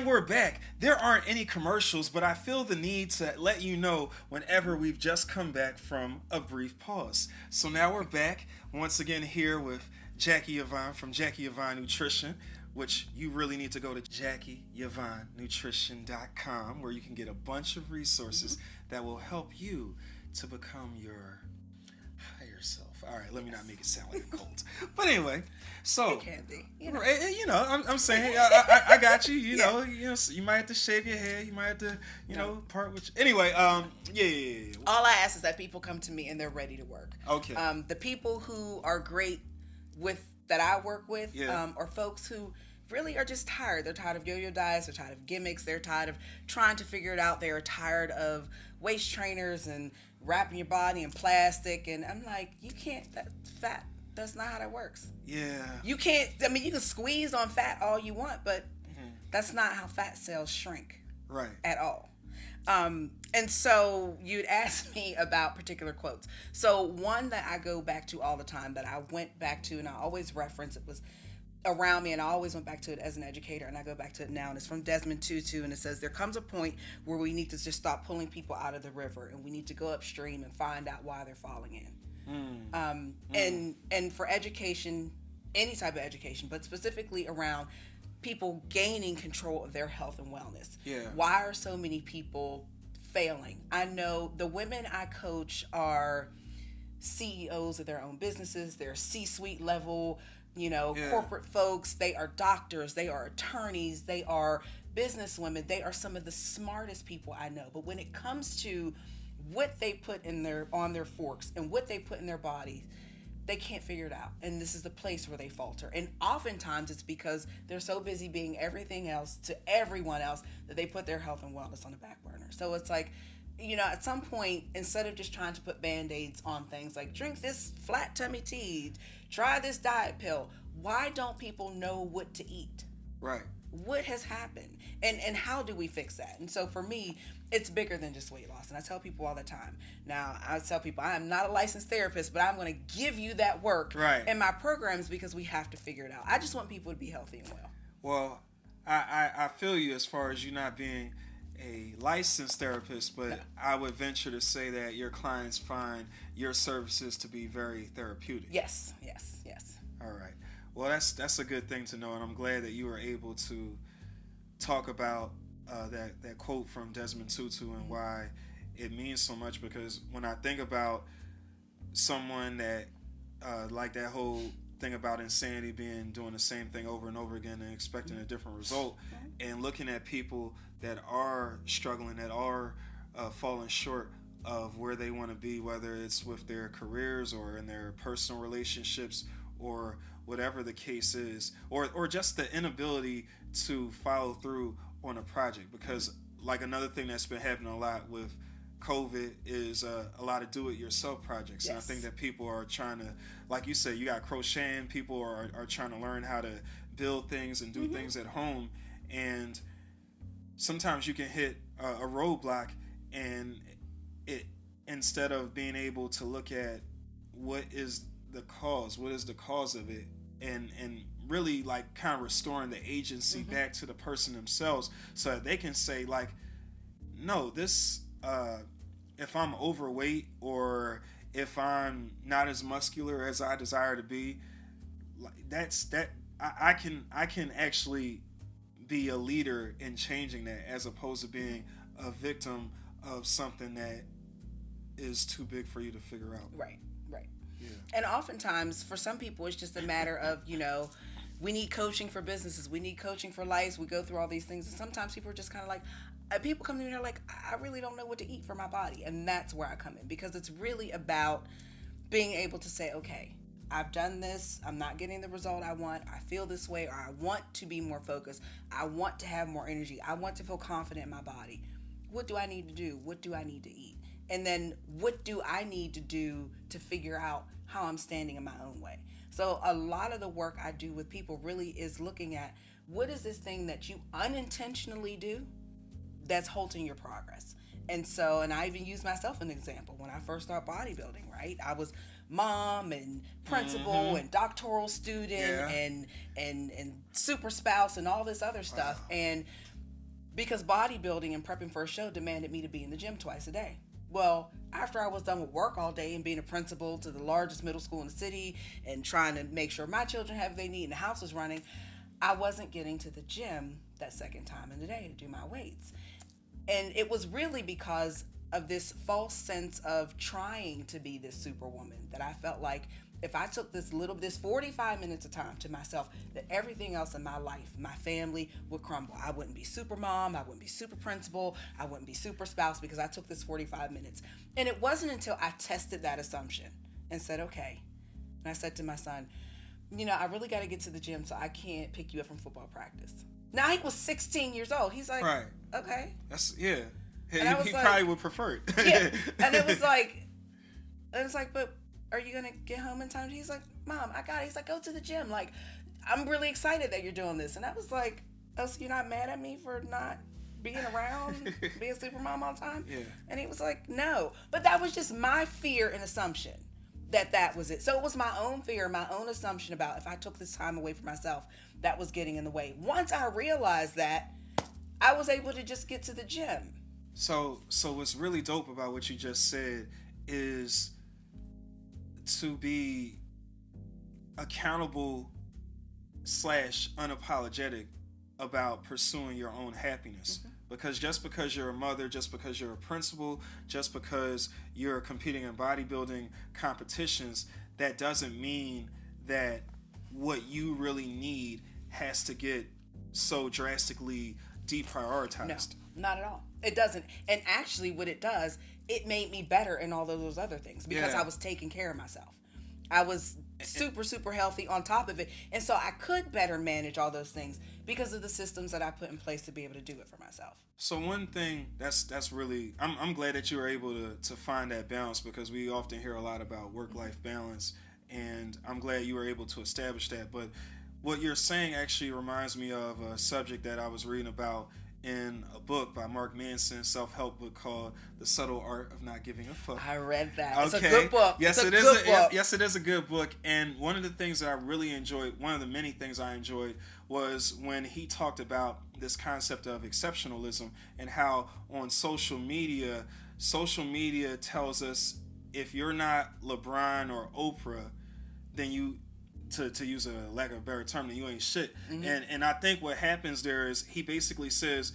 we're back. There aren't any commercials, but I feel the need to let you know whenever we've just come back from a brief pause. So now we're back once again here with Jackie Yvonne from Jackie Yvonne Nutrition, which you really need to go to JackieYvonneNutrition.com, where you can get a bunch of resources that will help you to become your higher self. All right, let me not make it sound like a cult. But anyway, so It can be. I'm saying I got you. You know, so you might have to shave your hair. You might have to, part with. Anyway, yeah. All I ask is that people come to me and they're ready to work. Okay. The people who are great that I work with are folks who really are just tired. They're tired of yo-yo diets. They're tired of gimmicks. They're tired of trying to figure it out. They're tired of waist trainers and wrapping your body in plastic. And I'm like, you can't. Fat. That's not how that works. Yeah. You can't. I mean, you can squeeze on fat all you want, but that's not how fat cells shrink. Right. At all. And so you'd ask me about particular quotes. So one that I go back to all the time, that I went back to and I always reference, it was around me and I always went back to it as an educator, and I go back to it now, and it's from Desmond Tutu, and it says, there comes a point where we need to just stop pulling people out of the river, and we need to go upstream and find out why they're falling in. And for education, any type of education, but specifically around people gaining control of their health and wellness. Yeah. Why are so many people failing? I know the women I coach are CEOs of their own businesses. They're C-suite level, corporate folks. They are doctors. They are attorneys. They are businesswomen. They are some of the smartest people I know. But when it comes to what they put on their forks and what they put in their bodies, they can't figure it out. And this is the place where they falter. And oftentimes it's because they're so busy being everything else to everyone else that they put their health and wellness on the back burner. So it's like, at some point, instead of just trying to put Band-Aids on things like drink this flat tummy tea, try this diet pill, why don't people know what to eat? Right. What has happened? And how do we fix that? And so for me, it's bigger than just weight loss. And I tell people all the time. Now, I tell people I am not a licensed therapist, but I'm going to give you that work in my programs because we have to figure it out. I just want people to be healthy and well. Well, I feel you as far as you not being a licensed therapist, but I would venture to say that your clients find your services to be very therapeutic. Yes. All right. Well, that's a good thing to know, and I'm glad that you were able to talk about that quote from Desmond Tutu and why it means so much. Because when I think about someone that like that whole thing about insanity being doing the same thing over and over again and expecting a different result, and looking at people that are struggling, that are falling short of where they want to be, whether it's with their careers or in their personal relationships or whatever the case is, or just the inability to follow through on a project. Because like another thing that's been happening a lot with COVID is a lot of do-it-yourself projects. Yes. And I think that people are trying to, like you said, you got crocheting, people are trying to learn how to build things and do things at home. And sometimes you can hit a roadblock, and it, instead of being able to look at what is the cause of it, and really like kind of restoring the agency back to the person themselves, so that they can say like, no, this if I'm overweight or if I'm not as muscular as I desire to be, I can actually be a leader in changing that, as opposed to being a victim of something that is too big for you to figure out. Right. Yeah. And oftentimes, for some people, it's just a matter of, we need coaching for businesses. We need coaching for life. We go through all these things. And sometimes people are just kind of like, people come to me and they're like, I really don't know what to eat for my body. And that's where I come in, because it's really about being able to say, okay, I've done this. I'm not getting the result I want. I feel this way, or I want to be more focused. I want to have more energy. I want to feel confident in my body. What do I need to do? What do I need to eat? And then what do I need to do to figure out how I'm standing in my own way? So a lot of the work I do with people really is looking at, what is this thing that you unintentionally do that's halting your progress? And I even use myself as an example. When I first started bodybuilding, right? I was mom and principal and doctoral student and super spouse and all this other stuff. And because bodybuilding and prepping for a show demanded me to be in the gym twice a day. Well, after I was done with work all day and being a principal to the largest middle school in the city and trying to make sure my children have what they need and the house was running, I wasn't getting to the gym that second time in the day to do my weights. And it was really because of this false sense of trying to be this superwoman that I felt like if I took this 45 minutes of time to myself, that everything else in my life, my family would crumble. I wouldn't be super mom, I wouldn't be super principal, I wouldn't be super spouse because I took this 45 minutes. And it wasn't until I tested that assumption and said, okay. And I said to my son, I really got to get to the gym, so I can't pick you up from football practice. Now he was 16 years old. He's like, right. Okay. That's, yeah. He like, probably would prefer it. Yeah. And it was like, but are you going to get home in time? He's like, Mom, I got it. He's like, go to the gym. Like, I'm really excited that you're doing this. And I was like, oh, so you're not mad at me for not being around, being super mom all the time? Yeah. And he was like, no. But that was just my fear and assumption that was it. So it was my own fear, my own assumption about if I took this time away from myself, that was getting in the way. Once I realized that, I was able to just get to the gym. So what's really dope about what you just said is to be accountable / unapologetic about pursuing your own happiness. Mm-hmm. Because just because you're a mother, just because you're a principal, just because you're competing in bodybuilding competitions, that doesn't mean that what you really need has to get so drastically deprioritized. No, not at all. It doesn't. And actually what it does, it made me better in all of those other things because I was taking care of myself. I was super, super healthy on top of it. And so I could better manage all those things because of the systems that I put in place to be able to do it for myself. So one thing that's really, I'm glad that you were able to find that balance, because we often hear a lot about work-life balance, and I'm glad you were able to establish that. But what you're saying actually reminds me of a subject that I was reading about in a book by Mark Manson, self-help book called The Subtle Art of Not Giving a Fuck. I read that. Okay. It's a good book. Yes, it is. Yes, it is a good book. And one of the things that I really enjoyed, one of the many things I enjoyed, was when he talked about this concept of exceptionalism and how on social media tells us if you're not LeBron or Oprah, then you, to use a lack of a better term, then you ain't shit. Mm-hmm. And I think what happens there is he basically says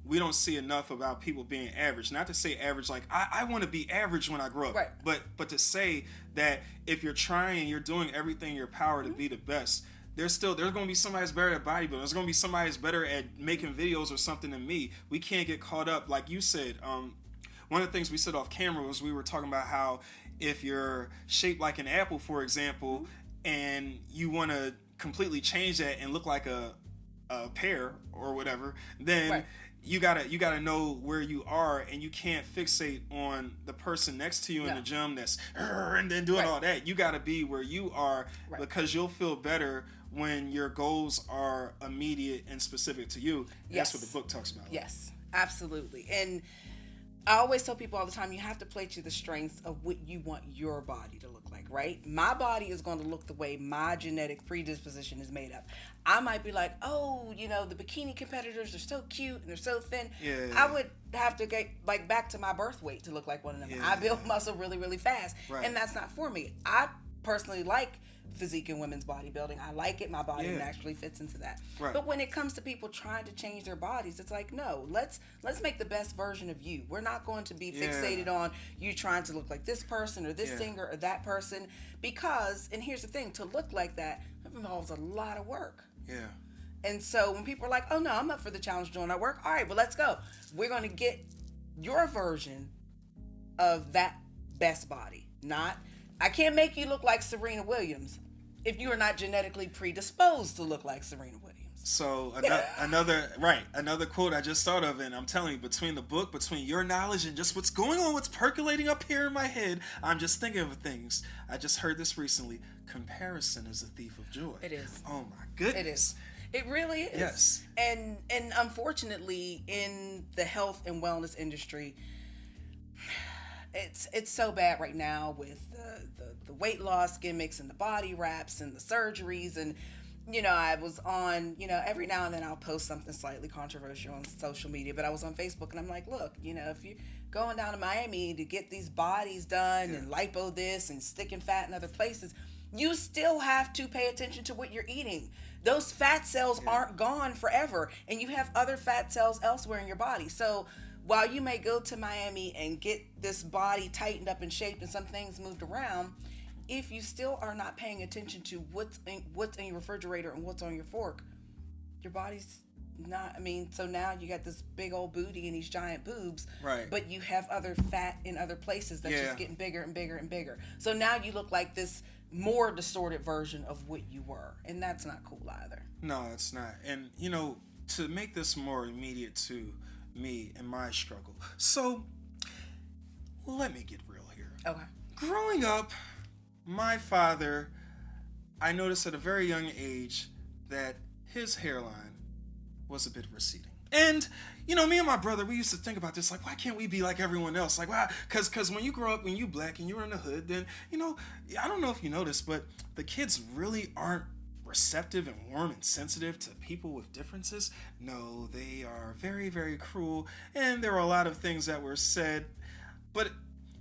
we don't see enough about people being average. Not to say average like I want to be average when I grow up, right. but to say that if you're trying, you're doing everything in your power to be the best. There's going to be somebody that's better at bodybuilding. There's going to be somebody that's better at making videos or something than me. We can't get caught up. Like you said, one of the things we said off camera was we were talking about how if you're shaped like an apple, for example, and you want to completely change that and look like a pear or whatever, then right. you gotta know where you are, and you can't fixate on the person next to you in the gym that's and then doing all that. You gotta be where you are, because you'll feel better when your goals are immediate and specific to you. Yes. That's what the book talks about. Yes, absolutely. And I always tell people all the time, you have to play to the strengths of what you want your body to look like, right? My body is going to look the way my genetic predisposition is made up. I might be like, oh, the bikini competitors are so cute and they're so thin. Yeah. I would have to get back to my birth weight to look like one of them. Yeah. I build muscle really, really fast. Right. And that's not for me. I personally like physique in women's bodybuilding. I like it. My body naturally fits into that. Right. But when it comes to people trying to change their bodies, it's like, no, let's make the best version of you. We're not going to be fixated on you trying to look like this person or this singer or that person, because, and here's the thing, to look like that involves a lot of work. Yeah. And so when people are like, oh no, I'm up for the challenge doing that work. All right, well, let's go. We're going to get your version of that best body. I can't make you look like Serena Williams if you are not genetically predisposed to look like Serena Williams. So another quote I just thought of, and I'm telling you, between the book, between your knowledge and just what's going on, what's percolating up here in my head, I'm just thinking of things. I just heard this recently. Comparison is a thief of joy. It is. Oh my goodness. It is. It really is. Yes. And unfortunately, in the health and wellness industry, it's so bad right now with the weight loss gimmicks and the body wraps and the surgeries, and I was on, every now and then I'll post something slightly controversial on social media, but I was on Facebook and I'm like, look, if you're going down to Miami to get these bodies done and lipo this and sticking fat in other places, you still have to pay attention to what you're eating. Those fat cells aren't gone forever, and you have other fat cells elsewhere in your body. So while you may go to Miami and get this body tightened up and shaped and some things moved around, if you still are not paying attention to what's in your refrigerator and what's on your fork, your body's not, so now you got this big old booty and these giant boobs, right? But you have other fat in other places that's just getting bigger and bigger and bigger. So now you look like this more distorted version of what you were, and that's not cool either. No, it's not. And to make this more immediate to me and my struggle, so let me get real here. Okay. Growing up, my father, I noticed at a very young age that his hairline was a bit receding. And, me and my brother, we used to think about this, like, why can't we be like everyone else? Like, why? Because when you grow up, when you black and you're in the hood, then, I don't know if you noticed, but the kids really aren't receptive and warm and sensitive to people with differences. No, they are very, very cruel. And there were a lot of things that were said. But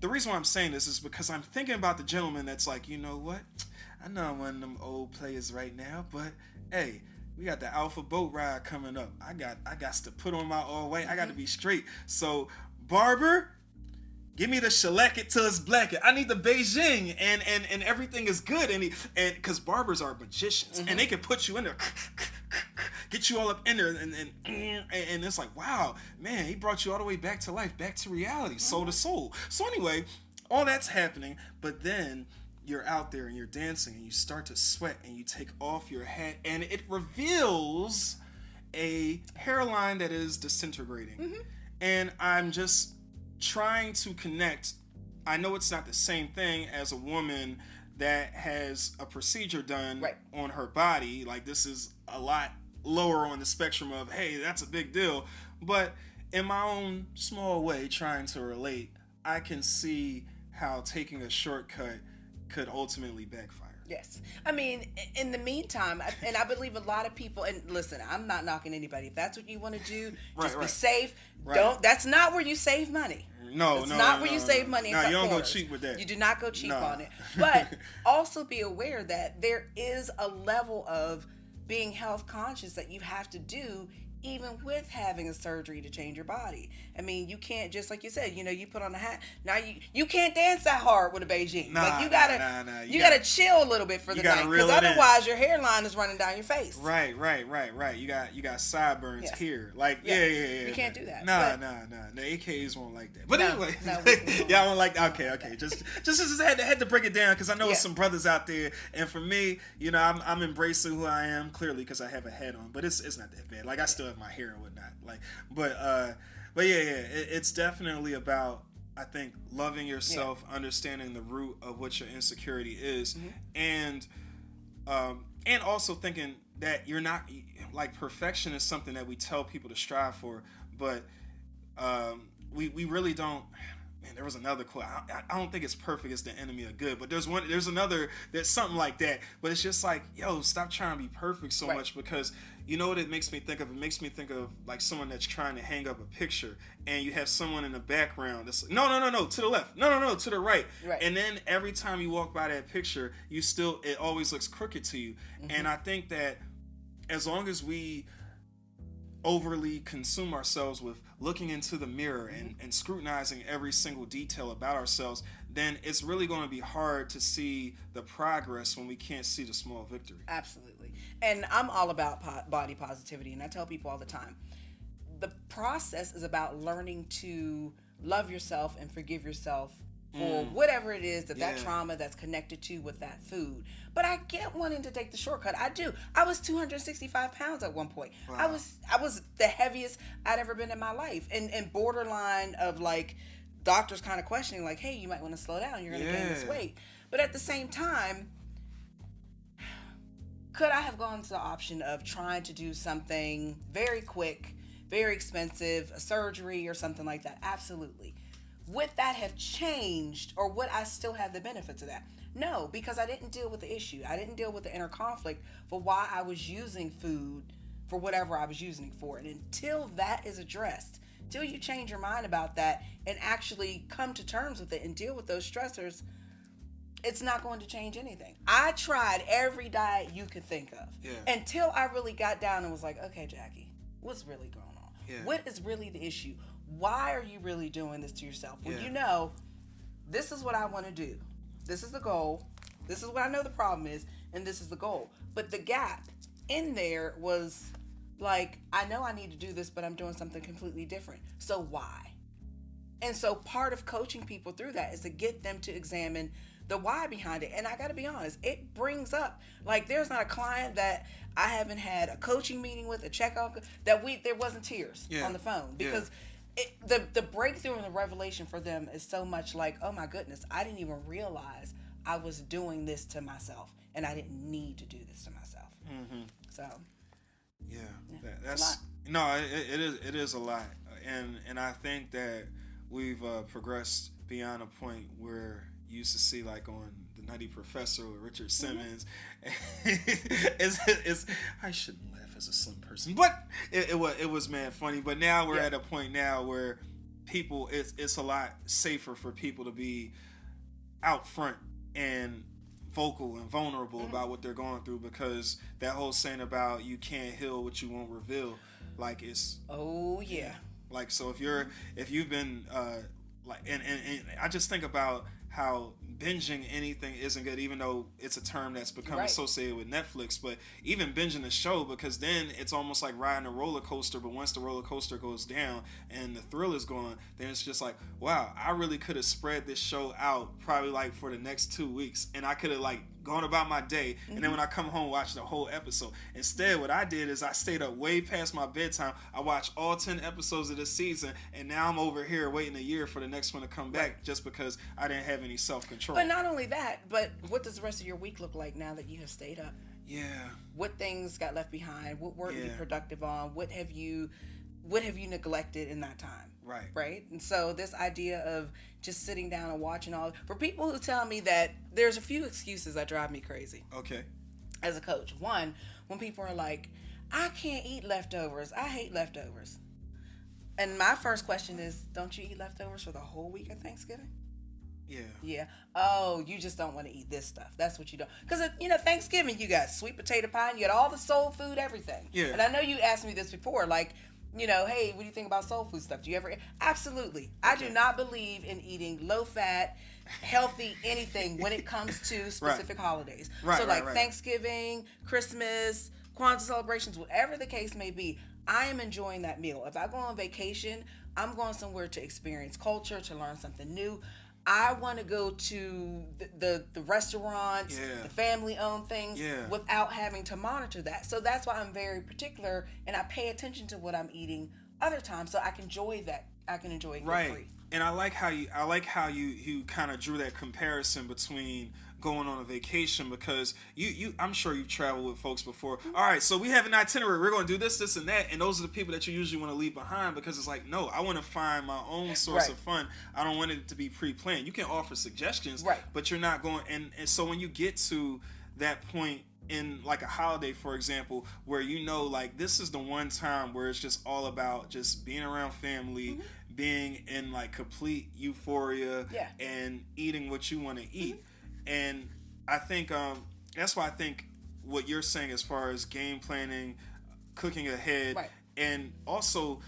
the reason why I'm saying this is because I'm thinking about the gentleman that's like, you know what? I know I'm one of them old players right now, but hey, we got the Alpha boat ride coming up. I got to put on my all white. I got to be straight. So, barber, give me the shellac it till it's black. I need the Beijing, and everything is good. And because barbers are magicians, and they can put you in there, get you all up in there, and it's like, wow, man, he brought you all the way back to life, back to reality, soul to soul. So anyway, all that's happening, but then you're out there and you're dancing and you start to sweat and you take off your hat and it reveals a hairline that is disintegrating. And I'm just trying to connect. I know it's not the same thing as a woman that has a procedure done on her body. Like, this is a lot lower on the spectrum of, hey, that's a big deal. But in my own small way, trying to relate, I can see how taking a shortcut could ultimately backfire. Yes. In the meantime, and I believe a lot of people, and listen, I'm not knocking anybody. If that's what you want to do, just be safe. That's not where you save money. It's not where you save money. No, you don't go cheap with that. You do not go cheap on it. But also be aware that there is a level of being health conscious that you have to do even with having a surgery to change your body. You can't just, like you said, you put on a hat. Now you can't dance that hard with a Beijing. You gotta chill a little bit for the night, because otherwise your hairline is running down your face. Right. You got sideburns here. Like, yeah. You can't do that. Nah. The AKs won't like that. But anyway, y'all won't like that. Okay. Just had to break it down, because I know some brothers out there, and for me, I'm embracing who I am, clearly, because I have a hat on. But it's not that bad. Like, I still have my hair and whatnot. Like, but it's definitely about, I think, loving yourself, understanding the root of what your insecurity is, and also thinking that you're not, like, perfection is something that we tell people to strive for, but we really don't. Man, there was another quote. I don't think it's perfect is the enemy of good, but there's another that's something like that. But it's just like, yo, stop trying to be perfect so much, because you know what it makes me think of? It makes me think of, like, someone that's trying to hang up a picture, and you have someone in the background that's like, no, to the left, no, to the right. And then every time you walk by that picture, it always looks crooked to you. And I think that as long as we overly consume ourselves with looking into the mirror and scrutinizing every single detail about ourselves, then it's really going to be hard to see the progress when we can't see the small victory. Absolutely. And I'm all about body positivity, and I tell people all the time, the process is about learning to love yourself and forgive yourself for whatever it is that trauma that's connected to with that food. But I get wanting to take the shortcut. I do. I was 265 pounds at one point. Wow. I was the heaviest I'd ever been in my life, and borderline of, like, doctors kind of questioning, like, hey, you might want to slow down. You're going to gain this weight. But at the same time, could I have gone to the option of trying to do something very quick, very expensive, a surgery or something like that? Absolutely. Would that have changed, or would I still have the benefits of that? No, because I didn't deal with the issue. I didn't deal with the inner conflict for why I was using food for whatever I was using it for. And until that is addressed, till you change your mind about that and actually come to terms with it and deal with those stressors, it's not going to change anything. I tried every diet you could think of until I really got down and was like, okay, Jackie, what's really going on? Yeah. What is really the issue? Why are you really doing this to yourself? Well, you know, this is what I want to do. This is the goal. This is what I know the problem is, and this is the goal. But the gap in there was like, I know I need to do this, but I'm doing something completely different. So why? And so part of coaching people through that is to get them to examine the why behind it. And I got to be honest, it brings up, like, there's not a client that I haven't had a coaching meeting with, a checkup, that there wasn't tears on the phone. Because the breakthrough and the revelation for them is so much like, oh my goodness, I didn't even realize I was doing this to myself, and I didn't need to do this to myself. Mm-hmm. So that's no, it is a lot, and I think that we've progressed beyond a point where you used to see, like, on the Nutty Professor with Richard Simmons. It's I shouldn't laugh as a slim person, but it was man funny. But now we're at a point now where people, it's a lot safer for people to be out front and vocal and vulnerable about what they're going through, because that whole saying about you can't heal what you won't reveal, like, it's like, so if you've been like, and I just think about how binging anything isn't good, even though it's a term that's become associated with Netflix. But even binging a show, because then it's almost like riding a roller coaster, but once the roller coaster goes down and the thrill is gone, then it's just like, wow, I really could have spread this show out probably like for the next 2 weeks, and I could have like gone about my day, and then when I come home, watch the whole episode. Instead, what I did is I stayed up way past my bedtime. I watched all 10 episodes of this season, and now I'm over here waiting a year for the next one to come back, just because I didn't have any self-control. But not only that, but what does the rest of your week look like now that you have stayed up? Yeah. What things got left behind? What weren't you productive on? What have you neglected in that time? Right. And so this idea of just sitting down and watching for people who tell me that, there's a few excuses that drive me crazy. Okay. As a coach. One, when people are like, I can't eat leftovers. I hate leftovers. And my first question is, don't you eat leftovers for the whole week of Thanksgiving? Yeah. Oh, you just don't want to eat this stuff. That's what you don't. Because, Thanksgiving, you got sweet potato pie, you got all the soul food, everything. Yeah. And I know you asked me this before, like, hey, what do you think about soul food stuff? Do you ever? Absolutely. Okay. I do not believe in eating low-fat, healthy anything when it comes to specific holidays. So, Thanksgiving, Christmas, Kwanzaa celebrations, whatever the case may be, I am enjoying that meal. If I go on vacation, I'm going somewhere to experience culture, to learn something new. I want to go to the restaurants, the family-owned things, without having to monitor that. So that's why I'm very particular, and I pay attention to what I'm eating other times, so I can enjoy that. I can enjoy it free. And I like how you kind of drew that comparison between going on a vacation, because you I'm sure you've traveled with folks before. All right, so we have an itinerary. We're going to do this, this, and that, and those are the people that you usually want to leave behind, because it's like, no, I want to find my own source of fun. I don't want it to be pre-planned. You can offer suggestions, but you're not going. And so when you get to that point in like a holiday, for example, where like, this is the one time where it's just all about just being around family, being in like complete euphoria, and eating what you want to eat. And I think that's why I think what you're saying as far as game planning, cooking ahead, and also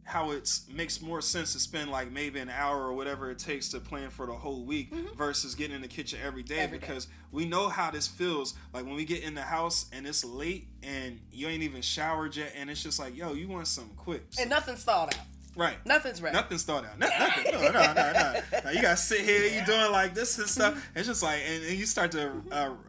how it makes more sense to spend like maybe an hour or whatever it takes to plan for the whole week versus getting in the kitchen every day, because we know how this feels. Like when we get in the house and it's late and you ain't even showered yet, and it's just like, yo, you want something quick. And nothing's thawed out. Right. Nothing's ready. Nothing's thought out. Nothing. No. Now you gotta sit here, you doing like this and stuff. It's just like, and you start to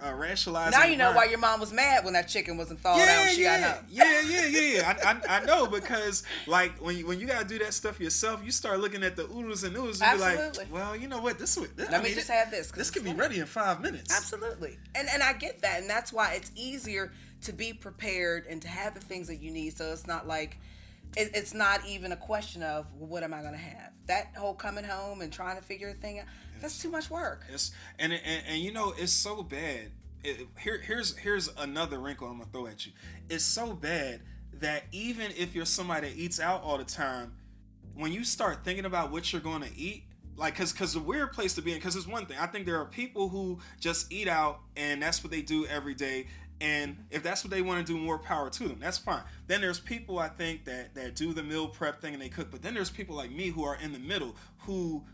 rationalize. Now you know why your mom was mad when that chicken wasn't thawed out when she got home. Yeah. I know, because like when you gotta do that stuff yourself, you start looking at the oodles and noodles and be like, well, you know what? Let me just have this. This could be ready in 5 minutes. Absolutely. And I get that, and that's why it's easier to be prepared and to have the things that you need. So it's not like, It's not even a question of, well, what am I going to have? That whole coming home and trying to figure a thing out, that's too much work. It's and you know, it's so bad. Here's another wrinkle I'm gonna throw at you. It's so bad that even if you're somebody that eats out all the time, when you start thinking about what you're going to eat, like, cause a weird place to be in. Cause it's one thing. I think there are people who just eat out and that's what they do every day. And if that's what they want to do, more power to them. That's fine. Then there's people, I think, that do the meal prep thing and they cook. But then there's people like me who are in the middle, who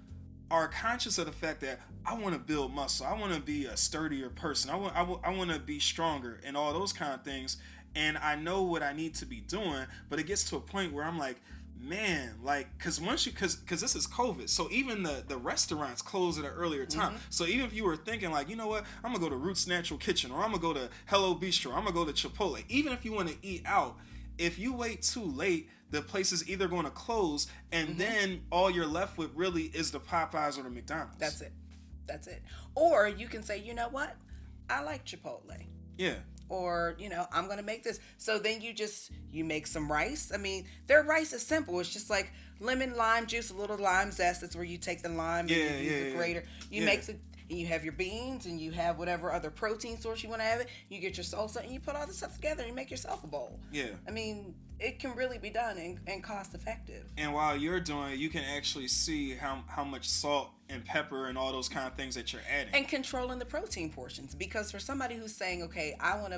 are conscious of the fact that I want to build muscle. I want to be a sturdier person. I want to be stronger and all those kind of things. And I know what I need to be doing. But it gets to a point where I'm like, man, like, because this is COVID, so even the restaurants close at an earlier time. So even if you were thinking like, you know what, I'm gonna go to Roots Natural Kitchen, or I'm gonna go to Hello Bistro, I'm gonna go to Chipotle, even if you want to eat out, if you wait too late, the place is either going to close, and then all you're left with really is the Popeyes or the McDonald's. That's it. Or you can say, you know what, I like Chipotle. Yeah. Or, you know, I'm going to make this. So then you make some rice. I mean, their rice is simple. It's just like lemon, lime juice, a little lime zest. That's where you take the lime and you use the grater. You make and you have your beans and you have whatever other protein source you want to have it. You get your salsa and you put all this stuff together and you make yourself a bowl. Yeah. I mean, it can really be done and cost effective. And while you're doing it, you can actually see how much salt and pepper and all those kind of things that you're adding. And controlling the protein portions. Because for somebody who's saying, okay, I want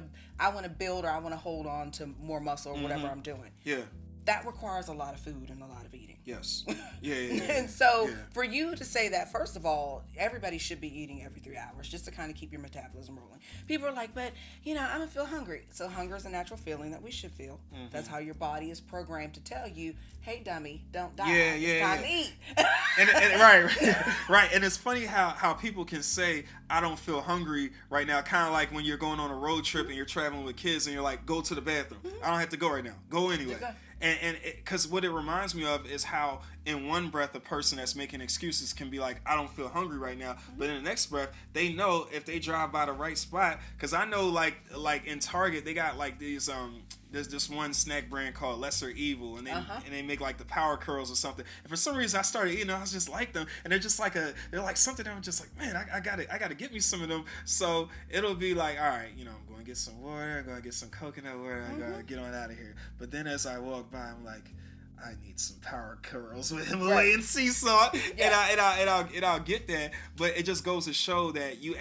to build or I want to hold on to more muscle or whatever I'm doing. Yeah. That requires a lot of food and a lot of eating. Yes. Yeah. And so for you to say that, first of all, everybody should be eating every 3 hours just to kind of keep your metabolism rolling. People are like, but, you know, I'm going to feel hungry. So hunger is a natural feeling that we should feel. That's how your body is programmed to tell you, hey, dummy, don't die. It's time to eat. and right. And it's funny how people can say, I don't feel hungry right now. Kind of like when you're going on a road trip and you're traveling with kids and you're like, go to the bathroom. I don't have to go right now. Go anyway. And because what it reminds me of is how in one breath a person that's making excuses can be like, I don't feel hungry right now, but in the next breath they know if they drive by the right spot, because I know like in Target they got like these there's this one snack brand called Lesser Evil, and they make like the power curls or something. And for some reason I started eating them. I was just like them, and they're just like they're like something that I'm just like, man, I gotta get me some of them. So it'll be like, all right, you know, I'm going to get some water, I'm going to get some coconut water, I'm going to get on out of here. But then as I walk by, I'm like, I need some power curls with Himalayan sea salt, and I'll get that. But it just goes to show that you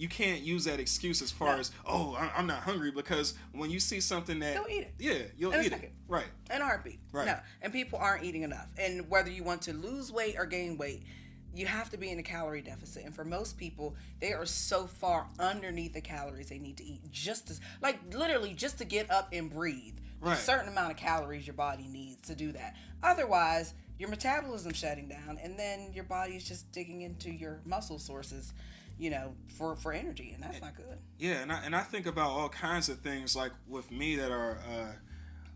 can't use that excuse as far as, oh, I'm not hungry, because when you see something that... You'll eat it. Yeah, you'll eat it. Right. In a heartbeat. Right. No. And people aren't eating enough. And whether you want to lose weight or gain weight, you have to be in a calorie deficit. And for most people, they are so far underneath the calories they need to eat. Literally just to get up and breathe. Right. There's a certain amount of calories your body needs to do that. Otherwise, your metabolism's shutting down, and then your body is just digging into your muscle sources, you know, for energy, and that's not good. Yeah, and I think about all kinds of things like with me that are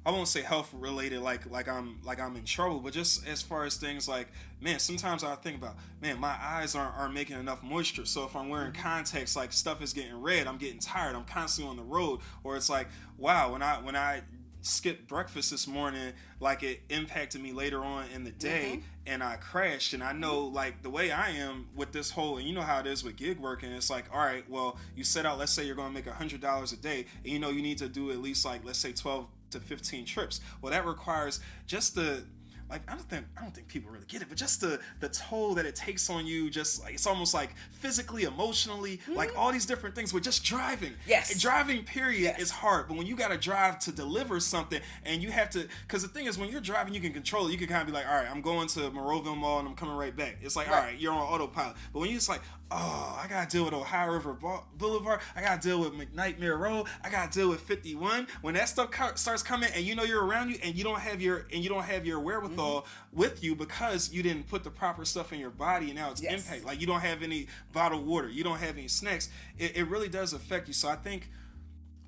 I won't say health related, like I'm in trouble, but just as far as things like, man, sometimes I think about, man, my eyes aren't making enough moisture. So if I'm wearing contacts, like stuff is getting red, I'm getting tired, I'm constantly on the road, or it's like, wow, when I skipped breakfast this morning, like it impacted me later on in the day, and I crashed. And I know, like, the way I am with this whole, and you know how it is with gig work, and it's like, all right, well, you set out, let's say you're going to make $100 a day, and you know you need to do at least, like, let's say 12 to 15 trips. Well, that requires just the, like, I don't think people really get it, but just the toll that it takes on you, just like, it's almost like physically, emotionally, like all these different things with just driving. Yes. Driving, period, is hard. But when you got to drive to deliver something, and you have to, because the thing is, when you're driving, you can control it. You can kind of be like, all right, I'm going to Monroeville Mall and I'm coming right back. It's like, all right, you're on autopilot. But when you're just like, oh, I got to deal with Ohio River Boulevard, I got to deal with McNightmare Road, I got to deal with 51. When that stuff starts coming, and you know you're around you, and you don't have your wherewithal with you because you didn't put the proper stuff in your body, and now it's impact. Like, you don't have any bottled water, you don't have any snacks. It really does affect you. So I think,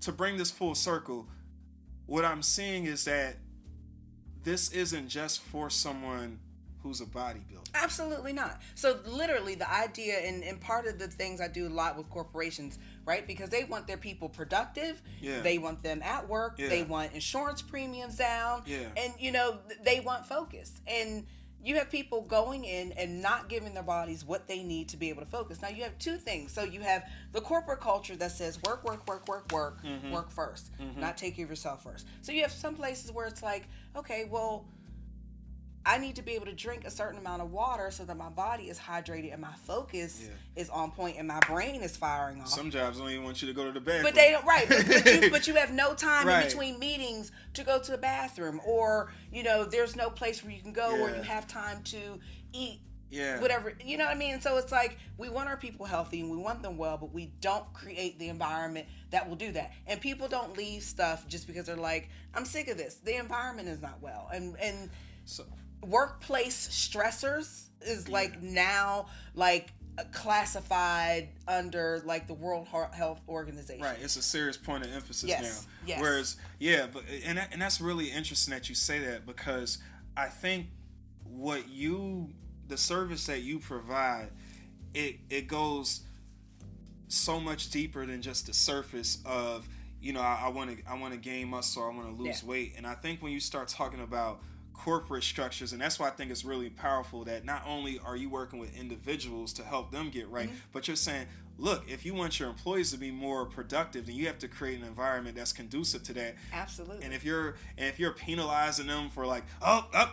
to bring this full circle, what I'm seeing is that this isn't just for someone who's a bodybuilder. Absolutely not. So literally the idea, and part of the things I do a lot with corporations, right? Because they want their people productive. Yeah. They want them at work. Yeah. They want insurance premiums down. Yeah. And, they want focus. And you have people going in and not giving their bodies what they need to be able to focus. Now you have two things. So you have the corporate culture that says work, work first, not take care of yourself first. So you have some places where it's like, okay, well, I need to be able to drink a certain amount of water so that my body is hydrated and my focus is on point and my brain is firing off. Some jobs don't even want you to go to the bathroom. But they don't, right? But you have no time in between meetings to go to the bathroom, or there's no place where you can go where you have time to eat. Yeah. Whatever, you know what I mean? So it's like we want our people healthy and we want them well, but we don't create the environment that will do that. And people don't leave stuff just because they're like, I'm sick of this. The environment is not well, and so. Workplace stressors is now classified under the World Health Organization. Right, it's a serious point of emphasis now. Yes. Whereas, and that's really interesting that you say that, because I think the service that you provide, it goes so much deeper than just the surface of I want to gain muscle, or I want to lose weight. And I think when you start talking about corporate structures, and that's why I think it's really powerful that not only are you working with individuals to help them get right, but you're saying, look, if you want your employees to be more productive, then you have to create an environment that's conducive to that. Absolutely. And if you're penalizing them for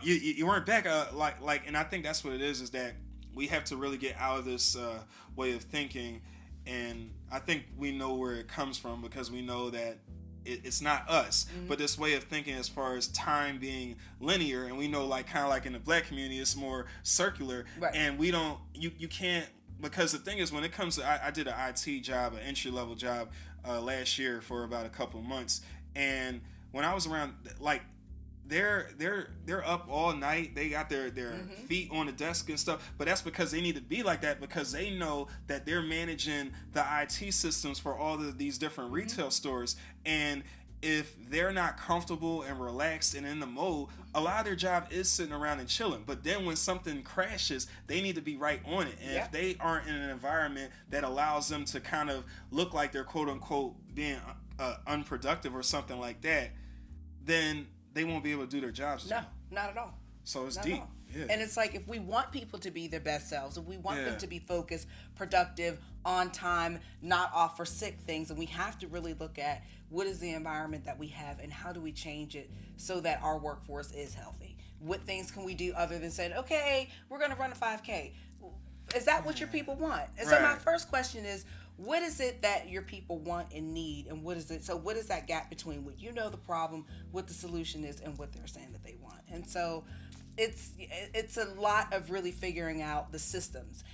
you weren't back, and I think that's what it is that we have to really get out of this way of thinking. And I think we know where it comes from, because we know that it's not us, but this way of thinking as far as time being linear, and we know kind of in the Black community it's more circular, and we don't, you can't, because the thing is, when it comes to, I did an IT job, an entry level job last year for about a couple of months, and when I was around, they're up all night. They got their feet on the desk and stuff. But that's because they need to be like that, because they know that they're managing the IT systems for all of these different retail stores. And if they're not comfortable and relaxed and in the mode, a lot of their job is sitting around and chilling. But then when something crashes, they need to be right on it. And if they aren't in an environment that allows them to kind of look like they're quote unquote being unproductive or something like that, then they won't be able to do their jobs. No, not at all. So it's deep. Yeah. And it's if we want people to be their best selves, if we want them to be focused, productive, on time, not off for sick things, and we have to really look at what is the environment that we have and how do we change it so that our workforce is healthy. What things can we do other than saying, okay, we're going to run a 5K? Is that what your people want? And so my first question is, what is it that your people want and need, and what is it? So what is that gap between what the problem, what the solution is, and what they're saying that they want? And so it's a lot of really figuring out the systems.